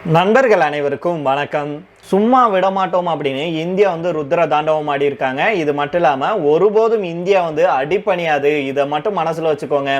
நண்பர்கள் அனைவருக்கும் வணக்கம். சும்மா விடமாட்டோம் அப்படின்னு இந்தியா ருத்ர தாண்டவம் ஆடி இருக்காங்க. இது மட்டும் இல்லாம ஒருபோதும் இந்தியா அடிபணியாது, இதை மட்டும் மனசுல வச்சுக்கோங்க.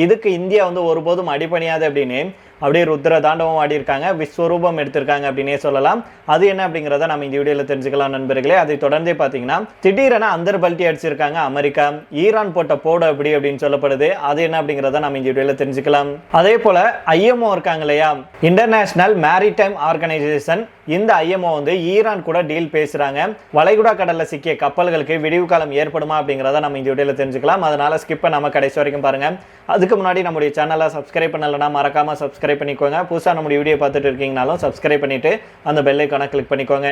இதுக்கு இந்தியா ஒருபோதும் அடிபணியாது அப்படின்னு அப்படியே ருத்ர தாண்டவம் ஆடி இருக்காங்க, விஸ்வரூபம் எடுத்திருக்காங்க அப்படின்னே சொல்லலாம். அது என்ன அப்படிங்கிறத நம்ம இந்த வீடியோல தெரிஞ்சுக்கலாம் நண்பர்களே. அதை தொடர்ந்தே பார்த்தீங்கன்னா திடீரென அந்தர்பல்ட்டி அடிச்சிருக்காங்க அமெரிக்கா. ஈரான் போட்ட போடு அப்படி அப்படின்னு சொல்லப்படுது. அது என்ன அப்படிங்கிறத நம்ம இந்த வீடியோல தெரிஞ்சுக்கலாம். அதே போல ஐஎம்ஓ இருக்காங்க இல்லையா, இன்டர்நேஷனல் மேரிடைம் ஆர்கனைசேஷன். இந்த ஐஎம்ஓ ஈரான் கூட டீல் பேசுறாங்க. வளைகுடா கடல்ல சிக்கிய கப்பல்களுக்கு விடிவு காலம் ஏற்படுமா அப்படிங்கிறத நம்ம இந்த வீடியோல தெரிஞ்சுக்கலாம். அதனால ஸ்கிப் பண்ணாம கடைசி வரைக்கும் பாருங்க. அதுக்கு முன்னாடி நம்முடைய சேனலை சப்ஸ்கிரைப் பண்ணலன்னா மறக்காம சப்ஸ்கிரைப் பண்ணிக்கோங்க. புதுசாக நம்முடைய வீடியோ பார்த்துட்டு இருக்கீங்கனாலும் சப்ஸ்கிரைப் பண்ணிட்டு அந்த பெல் ஐகானை கிளிக் பண்ணிக்கோங்க.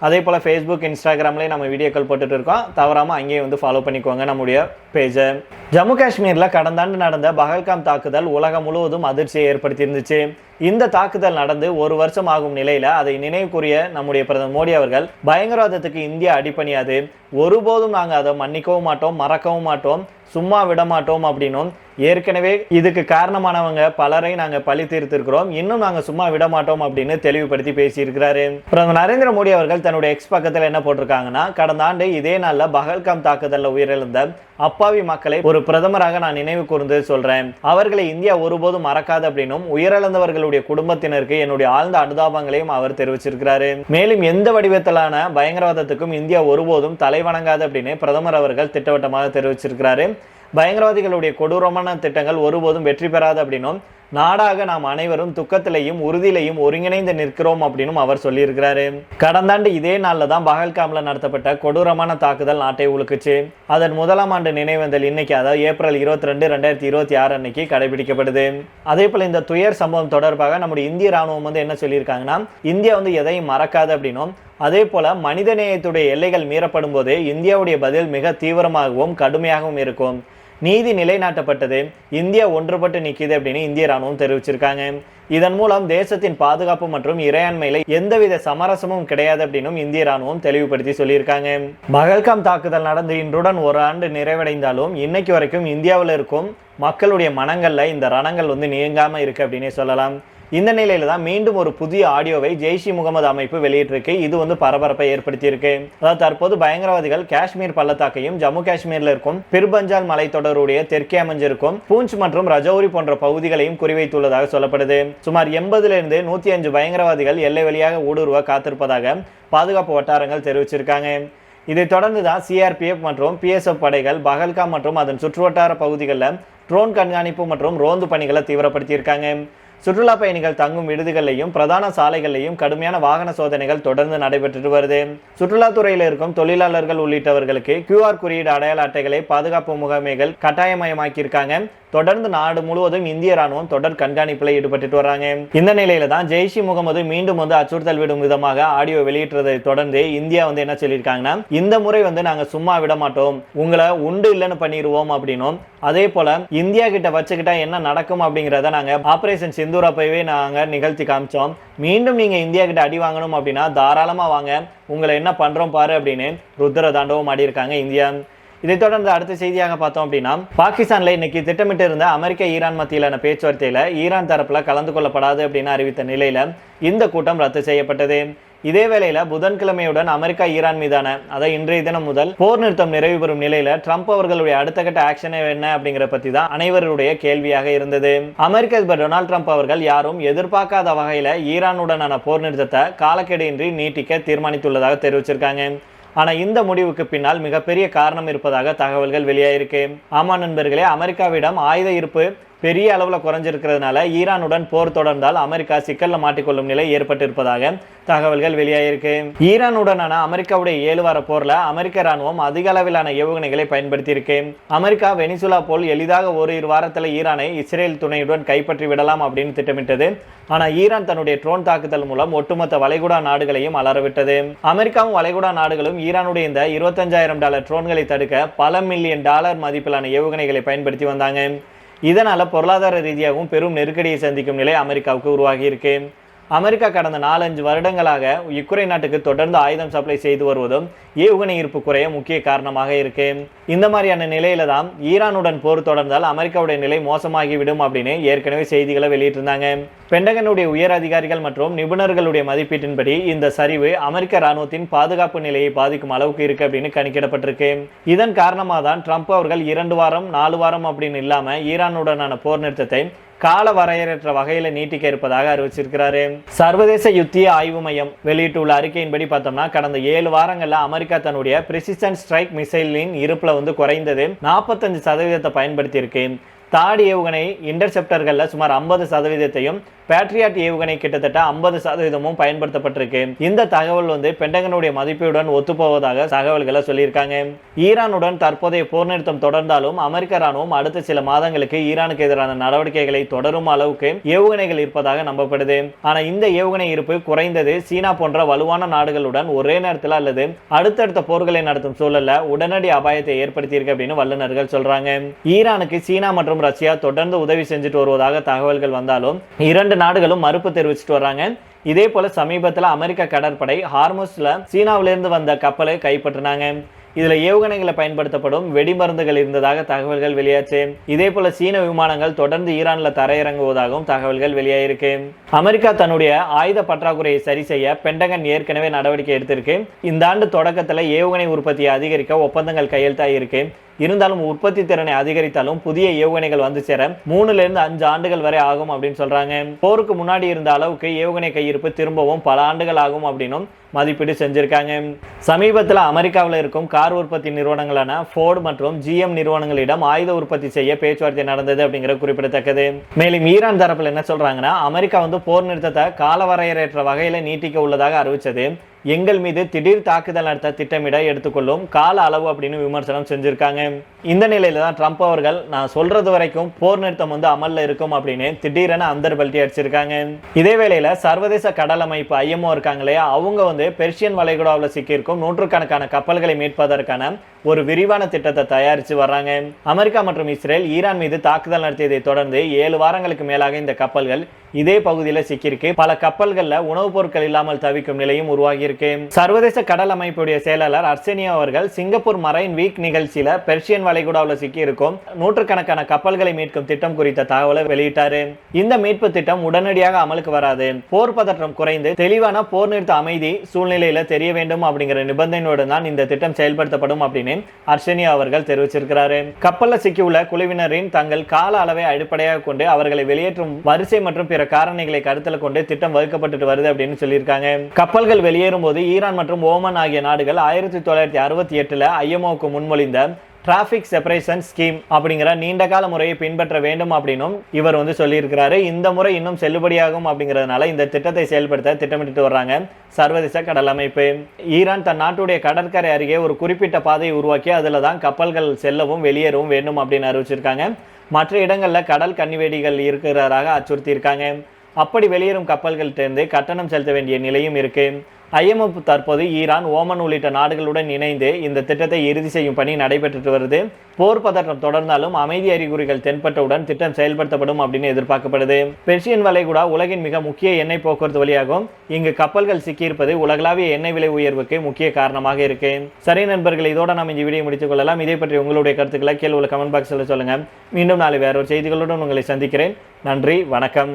அதே போல் ஃபேஸ்புக், இன்ஸ்டாகிராம்லேயே நம்ம வீடியோக்கள் போட்டுட்டு இருக்கோம். தவறாமல் அங்கேயே ஃபாலோ பண்ணிக்கோங்க நம்முடைய பேஜை. ஜம்மு காஷ்மீரில் கடந்த ஆண்டு நடந்த பஹல்காம் தாக்குதல் உலகம் முழுவதும் அதிர்ச்சியை ஏற்படுத்தி இருந்துச்சு. இந்த தாக்குதல் நடந்து ஒரு வருஷம் ஆகும் நிலையில அதை நினைவுக்குரிய நம்முடைய பிரதமர் மோடி அவர்கள் பயங்கரவாதத்துக்கு இந்தியா அடிபணியாது, ஒருபோதும் நாங்கள் அதை மன்னிக்கவும் மாட்டோம், மறக்கவும் மாட்டோம், சும்மா விட மாட்டோம் அப்படின்னும், ஏற்கனவே இதுக்கு காரணமானவங்க பலரை நாங்கள் பழி தீர்த்திருக்கிறோம், இன்னும் நாங்கள் சும்மா விட மாட்டோம் அப்படின்னு தெளிவுபடுத்தி பேசியிருக்கிறாரு. பிரதமர் நரேந்திர மோடி அவர்கள் தன்னுடைய எக்ஸ் பக்கத்தில் என்ன போட்டிருக்காங்கன்னா, கடந்த ஆண்டு இதே நாளில் பஹல்காம் தாக்குதலில் உயிரிழந்த அப்பாவி மக்களை ஒரு பிரதமராக நான் நினைவு கூர்ந்து சொல்றேன். அவர்களை இந்தியா ஒருபோதும் மறக்காது அப்படின்னும், உயிரிழந்தவர்களுடைய குடும்பத்தினருக்கு என்னுடைய ஆழ்ந்த அனுதாபங்களையும் அவர் தெரிவிச்சிருக்கிறாரு. மேலும் எந்த வடிவத்திலான பயங்கரவாதத்துக்கும் இந்தியா ஒருபோதும் தலை வணங்காது அப்படின்னு பிரதமர் அவர்கள் திட்டவட்டமாக தெரிவிச்சிருக்கிறாரு. பயங்கரவாதிகளுடைய கொடூரமான திட்டங்கள் ஒருபோதும் வெற்றி பெறாது அப்படின்னும், நாடாக நாம் அனைவரும் துக்கத்திலையும் உறுதியிலையும் ஒருங்கிணைந்து நிற்கிறோம் அப்படின்னு அவர் சொல்லியிருக்கிறாரு. கடந்த ஆண்டு இதே நாளில் தான் பஹல்காம்ல நடத்தப்பட்ட கொடூரமான தாக்குதல் நாட்டை உலுக்குச்சு. அதன் முதலாம் ஆண்டு நினைவேந்தல் இன்னைக்கு, அதாவது ஏப்ரல் 22, 2026 அன்னைக்கு கடைபிடிக்கப்படுது. அதே போல இந்த துயர் சம்பவம் தொடர்பாக நம்முடைய இந்திய ராணுவம் என்ன சொல்லியிருக்காங்கன்னா, இந்தியா எதையும் மறக்காது அப்படின்னும், அதே போல மனிதநேயத்துடைய எல்லைகள் மீறப்படும் போது இந்தியாவுடைய பதில் மிக தீவிரமாகவும் கடுமையாகவும் இருக்கும். நீதி நிலைநாட்டப்பட்டது, இந்தியா ஒன்றுபட்டு நிற்கிது அப்படின்னு இந்திய ராணுவம் தெரிவிச்சிருக்காங்க. இதன் மூலம் தேசத்தின் பாதுகாப்பு மற்றும் இறையாண்மையில எந்தவித சமரசமும் கிடையாது அப்படின்னு இந்திய ராணுவம் தெளிவுபடுத்தி சொல்லியிருக்காங்க. பஹல்காம் தாக்குதல் நடந்து இன்றுடன் ஒரு ஆண்டு நிறைவடைந்தாலும் இன்னைக்கு வரைக்கும் இந்தியாவில் இருக்கும் மக்களுடைய மனங்கள்ல இந்த ரணங்கள் நீங்காம இருக்கு அப்படின்னே சொல்லலாம். இந்த நிலையில தான் மீண்டும் ஒரு புதிய ஆடியோவை ஜெய்ஷ்-இ முகமது அமைப்பு வெளியிட்டிருக்கு. இது பரபரப்பை ஏற்படுத்தியிருக்கு. அதாவது தற்போது பயங்கரவாதிகள் காஷ்மீர் பள்ளத்தாக்கையும் ஜம்மு காஷ்மீர்ல இருக்கும் பிர்பஞ்சால் மலைத்தொடருடைய தெற்கே அமைஞ்சிருக்கும் பூஞ்ச் மற்றும் ரஜௌரி போன்ற பகுதிகளையும் குறிவைத்துள்ளதாக சொல்லப்படுது. சுமார் 80 to 105 பயங்கரவாதிகள் எல்லை வழியாக ஊடுருவ காத்திருப்பதாக பாதுகாப்பு வட்டாரங்கள் தெரிவிச்சிருக்காங்க. இதைத் தொடர்ந்து தான் சிஆர்பிஎஃப் மற்றும் பிஎஸ்எஃப் படைகள் பஹல்காம் மற்றும் அதன் சுற்றுவட்டார பகுதிகளில் ட்ரோன் கண்காணிப்பு மற்றும் ரோந்து பணிகளை தீவிரப்படுத்தியிருக்காங்க. சுற்றுலா பயணிகள் தங்கும் விடுதிகளையும் பிரதான சாலைகளையும் கடுமையான வாகன சோதனைகள் தொடர்ந்து நடைபெற்று வருது. சுற்றுலாத்துறையில் இருக்கும் தொழிலாளர்கள் உள்ளிட்டவர்களுக்கு QR குறியீடு அடையாள அட்டைகளை பாதுகாப்பு முகமைகள் கட்டாயமயமாக்கியிருக்காங்க. தொடர்ந்து நாடு முழுவதும் இந்திய ராணுவம் தொடர் கண்காணிப்பில் ஈடுபட்டு வராங்க. இந்த நிலையில தான் ஜெய்ஷ்-இ முகமது மீண்டும் அச்சுறுத்தல் விடும் விதமாக ஆடியோ வெளியிட்டதை தொடர்ந்து இந்தியா என்ன சொல்லியிருக்காங்கன்னா, இந்த முறை நாங்க சும்மா விட மாட்டோம், உங்களை உண்டு இல்லைன்னு பண்ணிடுவோம் அப்படின்னும், அதே போல இந்தியா கிட்ட வச்சுக்கிட்டா என்ன நடக்கும் அப்படிங்கிறத நாங்க ஆபரேஷன் சிந்தூர் அப்பவே நாங்க நிகழ்த்தி காமிச்சோம். மீண்டும் நீங்க இந்தியா கிட்ட அடி வாங்கணும் அப்படின்னா தாராளமா வாங்க, உங்களை என்ன பண்றோம் பாரு அப்படின்னு ருத்ர தாண்டவம் ஆடி இருக்காங்க இந்தியா. இதைத் தொடர்ந்து அடுத்த செய்தியாக பார்த்தோம் அப்படின்னா, பாகிஸ்தான்ல இன்னைக்கு திட்டமிட்டு இருந்த அமெரிக்கா ஈரான் மத்தியிலான பேச்சுவார்த்தையில ஈரான் தரப்புல கலந்து கொள்ளப்படாது அப்படின்னு அறிவித்த நிலையில இந்த கூட்டம் ரத்து செய்யப்பட்டது. இதே வேளையில புதன்கிழமையுடன் அமெரிக்கா ஈரான் மீதான, அதாவது இன்றைய தினம் முதல் போர் நிறுத்தம் நிறைவு பெறும் நிலையில ட்ரம்ப் அவர்களுடைய அடுத்த கட்ட ஆக்ஷன் என்ன அப்படிங்கிற பத்தி தான் அனைவருடைய கேள்வியாக இருந்தது. அமெரிக்க அதிபர் டொனால்ட் ட்ரம்ப் அவர்கள் யாரும் எதிர்பார்க்காத வகையில ஈரானுடனான போர் நிறுத்தத்தை காலக்கெடுயின்றி நீட்டிக்க தீர்மானித்துள்ளதாக தெரிவிச்சிருக்காங்க. ஆனா இந்த முடிவுக்கு பின்னால் மிகப்பெரிய காரணம் இருப்பதாக தகவல்கள் வெளியாயிருக்கு. ஆமா நண்பர்களே, அமெரிக்காவிடம் ஆயுத இருப்பு பெரிய அளவுல குறைஞ்சிருக்கிறதுனால ஈரானுடன் போர் தொடர்ந்தால் அமெரிக்கா சிக்கல்ல மாட்டிக்கொள்ளும் நிலை ஏற்பட்டிருப்பதாக தகவல்கள் வெளியாயிருக்கு. ஈரானுடனான அமெரிக்காவுடைய 7 வார போர்ல அமெரிக்க ராணுவம் அதிக அளவிலான ஏவுகணைகளை பயன்படுத்தி இருக்கு. அமெரிக்கா வெனிசுலா போல் எளிதாக ஓரிரு வாரத்தில் ஈரானை இஸ்ரேல் துணையுடன் கைப்பற்றி விடலாம் அப்படின்னு திட்டமிட்டது. ஆனா ஈரான் தன்னுடைய ட்ரோன் தாக்குதல் மூலம் ஒட்டுமொத்த வளைகுடா நாடுகளையும் அலறவிட்டது. அமெரிக்காவும் வளைகுடா நாடுகளும் ஈரானுடைய இந்த $25,000 ட்ரோன்களை தடுக்க பல மில்லியன் டாலர் மதிப்பிலான ஏவுகணைகளை பயன்படுத்தி வந்தாங்க. இதனால பொருளாதார ரீதியாகவும் பெரும் நெருக்கடியை சந்திக்கும் நிலை அமெரிக்காவுக்கு உருவாகி இருக்கு. அமெரிக்கா கடந்த 4-5 வருடங்களாக யுக்ரைன் நாட்டுக்கு தொடர்ந்து ஆயுதம் சப்ளை செய்து வருவதும் ஏவுகணை இருப்பு குறைய முக்கிய காரணமாக இருக்கு. இந்த மாதிரியான நிலையில தான் ஈரானுடன் போர் தொடர்ந்தால் அமெரிக்காவுடைய நிலை மோசமாகிவிடும் அப்படின்னு ஏற்கனவே செய்திகளை வெளியிட்டிருந்தாங்க. பென்டகனுடைய உயர் அதிகாரிகள் மற்றும் நிபுணர்களுடைய மதிப்பீட்டின்படி இந்த சரிவு அமெரிக்க ராணுவத்தின் பாதுகாப்பு நிலையை பாதிக்கும் அளவுக்கு இருக்கு அப்படின்னு கணிக்கப்பட்டிருக்கு. இதன் காரணமாக தான் ட்ரம்ப் அவர்கள் 2 வாரம் 4 வாரம் அப்படின்னு இல்லாம ஈரானுடனான போர் நிறுத்தத்தை கால வரையறையற்ற வகையில நீட்டிக்க இருப்பதாக அறிவிச்சிருக்கிறாரு. சர்வதேச யுத்திய ஆய்வு மையம் வெளியிட்டுள்ள அறிக்கையின்படி பார்த்தோம்னா கடந்த 7 வாரங்கள்ல அமெரிக்கா தன்னுடைய பிரிசிஷன் ஸ்ட்ரைக் மிசைலின் இருப்புல குறைந்தது 45% பயன்படுத்தி இருக்கு. தாடி ஏவுகணை இன்டர்செப்டர்கள்ல சுமார் 50%, பேட்ரியாட் ஏவுகணை கிட்டத்தட்ட 50% பயன்படுத்தப்பட்டிருக்கு. இந்த தகவல் பென்டகனுடைய மதிப்பீடுடன் ஒத்துப்போவதாக தகவல்களை சொல்லியிருக்காங்க. ஈரானுடன் தற்போதைய போர் நிறுத்தம் தொடர்ந்தாலும் அமெரிக்க ராணுவம் அடுத்த சில மாதங்களுக்கு ஈரானுக்கு எதிரான நடவடிக்கைகளை தொடரும் அளவுக்கு ஏவுகணைகள் இருப்பதாக நம்பப்படுது. ஆனா இந்த ஏவுகணை இருப்பு குறைந்தது சீனா போன்ற வலுவான நாடுகளுடன் ஒரே நேரத்தில் அல்லது அடுத்தடுத்த போர்களை நடத்தும் சூழல்ல உடனடி அபாயத்தை ஏற்படுத்தியிருக்கு அப்படின்னு வல்லுநர்கள் சொல்றாங்க. ஈரானுக்கு சீனா மற்றும் ரஷ்யா தொடர்ந்து உதவி செஞ்சுட்டு வருவதாக தகவல்கள் வந்தாலும் 2 நாடுகளும் மறுப்பு தெரிவிச்சுட்டு வர்றாங்க. இதே போல சமீபத்தில் அமெரிக்க கடற்படை ஹார்முஸ்ல சீனாவிலிருந்து வந்த கப்பலை கைப்பற்றினாங்க. இதுல ஏவுகணைகளை பயன்படுத்தப்படும் வெடிமருந்துகள் இருந்ததாக தகவல்கள் வெளியாச்சு. இதே போல சீன விமானங்கள் தொடர்ந்து ஈரான்ல தரையிறங்குவதாகவும் தகவல்கள் வெளியாயிருக்கு. அமெரிக்கா தன்னுடைய ஆயுத பற்றாக்குறையை சரி செய்ய பென்டகன் ஏற்கனவே நடவடிக்கை எடுத்திருக்கு. இந்த ஆண்டு தொடக்கத்துல ஏவுகணை உற்பத்தியை அதிகரிக்க ஒப்பந்தங்கள் கையெழுத்தாயிருக்கு. இருந்தாலும் உற்பத்தி திறனை அதிகரித்தாலும் புதிய ஏவுகணைகள் வந்து சேர 3-5 ஆண்டுகள் வரை ஆகும் அப்படின்னு சொல்றாங்க. போருக்கு முன்னாடி இருந்த அளவுக்கு ஏவுகணை கையிருப்பு திரும்பவும் பல ஆண்டுகள் ஆகும் அப்படின்னும் மதிப்பீடு செஞ்சிருக்காங்க. சமீபத்தில் அமெரிக்காவில் இருக்கும் கார் உற்பத்தி நிறுவனங்களான ஃபோர்டு மற்றும் GM நிறுவனங்களிடம் ஆயுத உற்பத்தி செய்ய பேச்சுவார்த்தை நடந்தது அப்படிங்கிற குறிப்பிடத்தக்கது. மேலும் ஈரான் தரப்பில் என்ன சொல்றாங்கன்னா அமெரிக்கா போர் நிறுத்தத்தை காலவரையறையற்ற வகையில நீட்டிக்க உள்ளதாக அறிவிச்சது எங்கள் மீது திடீர் தாக்குதல் நடத்த திட்டமிட எடுத்துக்கொள்ளும் கால அளவு அப்படின்னு விமர்சனம் செஞ்சிருக்காங்க. இந்த நிலையில தான் ட்ரம்ப் அவர்கள் நான் சொல்றது வரைக்கும் போர் நிறுத்தம் அமல்ல இருக்கும் அப்படின்னு திடீரென அந்தர்பல்ட்டி அடிச்சிருக்காங்க. இதே வேளையில சர்வதேச கடல் அமைப்பு IMO இருக்காங்களே அவங்க பெர்ஷியன் வளைகுடாவில் சிக்கியிருக்கும் நூற்றுக்கணக்கான கப்பல்களை மீட்பதற்கான ஒரு விரிவான திட்டத்தை தயாரித்து வர்றாங்க. அமெரிக்கா மற்றும் இஸ்ரேல் ஈரான் மீது தாக்குதல் நடத்தியதை தொடர்ந்து 7 வாரங்களுக்கு மேலாக இந்த கப்பல்கள் இதே பகுதியில் சிக்கியிருக்கு. பல கப்பல்கள்ல உணவுப் பொருட்கள் இல்லாமல் தவிக்கும் நிலையும் உருவாகி இருக்கு. சர்வதேச கடல் அமைப்புடைய செயலாளர் அர்செனியா அவர்கள் சிங்கப்பூர் மரைன் வீக் நிகழ்ச்சியில பெர்ஷியன் வளைகுடாவில் சிக்கி இருக்கும் நூற்றுக்கணக்கான கப்பல்களை மீட்கும் திட்டம் குறித்த தகவலை வெளியிட்டாரு. இந்த மீட்பு திட்டம் உடனடியாக அமலுக்கு வராது. போர் பதற்றம் குறைந்து தெளிவான போர் நிறுத்த அமைதி சூழ்நிலையில தெரிய வேண்டும் அப்படிங்கிற நிபந்தனையுடன் தான் இந்த திட்டம் செயல்படுத்தப்படும் அப்படின்னு அர்செனியா அவர்கள் தெரிவிச்சிருக்கிறாரு. கப்பல்ல சிக்கியுள்ள குழுவினரின் தங்கள் கால அளவை அடிப்படையாக கொண்டு அவர்களை வெளியேற்றும் வரிசை மற்றும் பிற காரணிகளை கருத்தில் கொண்டு திட்டம் வகுக்கப்பட்டு வருது அப்படின்னு சொல்லியிருக்காங்க. கப்பல்கள் வெளியேறும் போது ஈரான் மற்றும் ஓமன் ஆகிய நாடுகள் 1968 IMOவுக்கு முன்மொழிந்த டிராபிக் செப்பரேஷன் ஸ்கீம் அப்படிங்கிற நீண்ட கால முறையை பின்பற்ற வேண்டும் அப்படின்னும் இவர் சொல்லியிருக்கிறாரு. இந்த முறை இன்னும் செல்லுபடியாகும் அப்படிங்கிறதுனால இந்த திட்டத்தை செயல்படுத்த திட்டமிட்டு வர்றாங்க சர்வதேச கடல் அமைப்பு. ஈரான் தன் நாட்டுடைய கடற்கரை அருகே ஒரு குறிப்பிட்ட பாதையை உருவாக்கி அதில் தான் கப்பல்கள் செல்லவும் வெளியேறவும் வேண்டும் அப்படின்னு அறிவிச்சிருக்காங்க. மற்ற இடங்களில் கடல் கன்னிவேடிகள் இருக்கிறதாக அச்சுறுத்தியிருக்காங்க. அப்படி வெளியேறும் கப்பல்கள்கிட்ட கட்டணம் செலுத்த வேண்டிய நிலையும் இருக்கு. IMO தற்போது ஈரான், ஓமன் உள்ளிட்ட நாடுகளுடன் இணைந்து இந்த திட்டத்தை இறுதி செய்யும் பணி நடைபெற்று வருது. போர் பதற்றம் தொடர்ந்தாலும் அமைதி அறிகுறிகள் தென்பட்டவுடன் திட்டம் செயல்படுத்தப்படும் அப்படின்னு எதிர்பார்க்கப்படுது. பெர்ஷியன் வளைகுடா உலகின் மிக முக்கிய எண்ணெய் போக்குவரத்து வழியாகும். இங்கு கப்பல்கள் சிக்கியிருப்பது உலகளாவிய எண்ணெய் விலை உயர்வுக்கு முக்கிய காரணமாக இருக்கு. சரி நண்பர்கள், இதோட நாம் இந்த வீடியோ முடித்துக் கொள்ளலாம். இதே பற்றி உங்களுடைய கருத்துக்களை கீழே உள்ள கமெண்ட் பாக்ஸில் சொல்லுங்க. மீண்டும் நாளை வேறொரு செய்திகளுடன் உங்களை சந்திக்கிறேன். நன்றி, வணக்கம்.